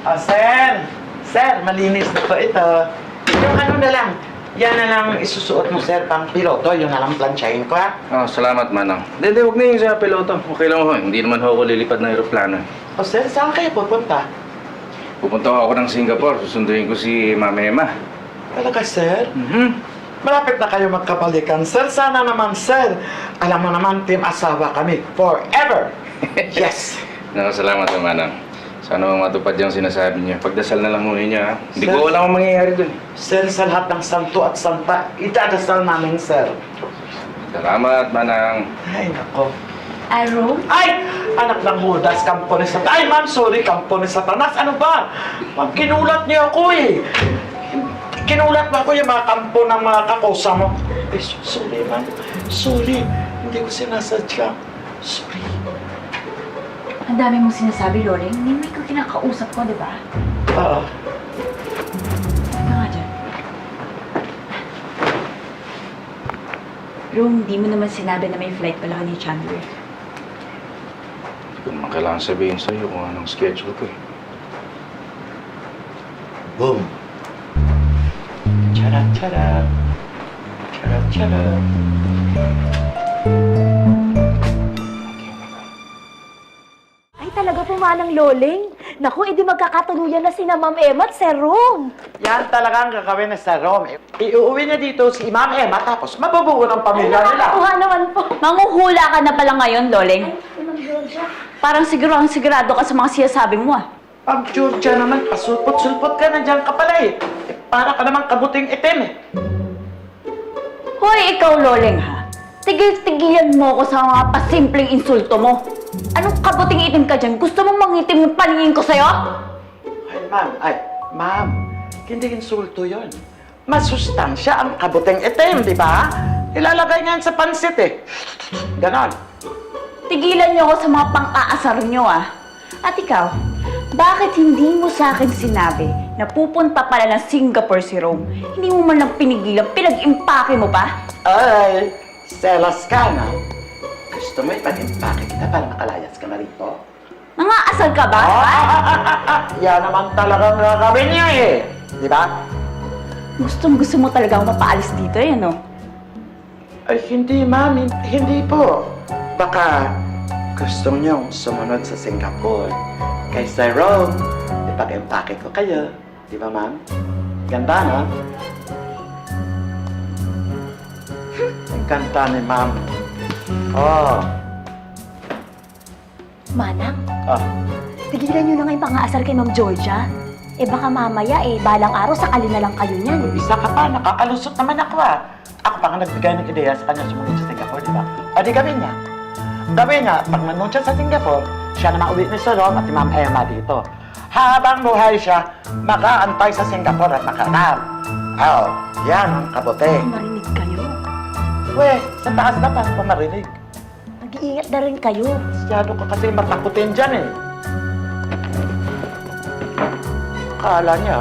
Sir! Sir, malinis na po ito. Yung ano na lang, yan na lang isusuot mo, sir, pang piloto. Yung na lang plansyahin ko, ha? Oh, salamat, Manang. Hindi, huwag na yung sa piloto. Okay lang ho. Hindi naman ho ako lilipad ng aeroplano. O, sir, saan kayo pupunta? Pupunta ako ng Singapore. Susunduin ko si Mama Emma. Talaga, sir? Malapit na kayo magkabalikan, sir. Sana naman, sir. Alam mo naman, team asawa kami. Forever! Yes! Nakasalamat ho, Manang. Sana matupad yung sinasabi niya. Pagdasal na lang ho ninyo, ha? Hindi Sir? ko alam ang mangyayari dun. Sir, sa lahat ng santo at santa, itadasal namin, sir. Salamat, Manang. Ay, nako. Aro? Ay! Anak ng Judas, kampo ni Satanas. Ay, ma'am, sorry, kampo ni Satanas. Ano ba? Ma'am, kinulat niyo ako eh. Kinulat mo ako yung mga kampo ng mga kakosa mo. Eh, sorry, ma'am. Sorry. Hindi ko sinasadya. Sorry. Ang dami mong sinasabi, Loring. Hindi mo ikaw kinakausap ko, di ba? Oo. Ito nga dyan. Rom, di mo naman sinabi na may flight pala ka ni Chandler. Hindi ko naman kailangan sabihin sa'yo kung anong schedule ko, eh. Boom. Charat, charat. Charat, charat. Ay, talaga po, Manang Loling. Naku, edi magkakatuluyan na sina Ma'am Emma at Sir Rom. Yan talaga ang gagawin na sa Rome. Iuwi na dito si Ma'am Emma, tapos mabubuo ng pamilya nila. Nakakatuwa naman po. Manguhula ka na pala ngayon, Loling. Ay, Ma'am Georgia. Parang sigurado ka sa mga sinasabi mo, ah. Ma'am Georgia naman, pasulpot-sulpot ka na dyan ka pala eh. Para ka naman kabuting itim eh. Hoy, ikaw, Loling, ha? Tigil-tigilan mo ko sa mga pasimpleng insulto mo. Anong kabuting itim ka dyan? Gusto mong mangitim yung paningin ko sa'yo? Ma'am, hindi insulto yon. Masustansya ang kabuting itim, di ba? Ilalagay niyan sa pansit eh. Ganon. Tigilan niyo ako sa mga pang-aasar niyo, ah. At ikaw, bakit hindi mo sa akin sinabi na pupunta pala ng Singapore si Rome? Hindi mo man lang pinigilan, pinag-impake mo pa? Ay, selas ka na. Gusto mo ipag-impake kita para makalayas ka na rito? Nangaasar ka ba? Yan naman talagang gagawin niyo eh. Di ba? Gusto mo talagang mapaalis dito, eh, no? Ay, hindi ma'am. Hindi po. Baka gusto niyong sumunod sa Singapore. Kay Sir Rome, ipag-impake ko kayo. Di ba, ma'am? Ganda, no? Ang ganda ni ma'am. Oh. Manang, Ah. tigilan niyo na nga yung pang-aasar kay Ma'am Georgia. Eh baka mamaya balang araw sakali na lang kayo niyan. Isa ka pa, nakakalusot naman ako ah. Ako pa nga nagbigay ng ideya sa kanya sumunod sa Singapore, di ba? O di gawin niya. Gawin niya, pag nandun siya sa Singapore, siya naman uwi ni Sir Rom at ni Ma'am Emma dito. Habang buhay siya, makaantay sa Singapore at makaram. Oh, yan ang kabuti. Marinig kayo. Weh, sa taas na pa marinig. Mag-iingat na rin kayo. Masyado ka kasi matakutin dyan eh. Akala niya,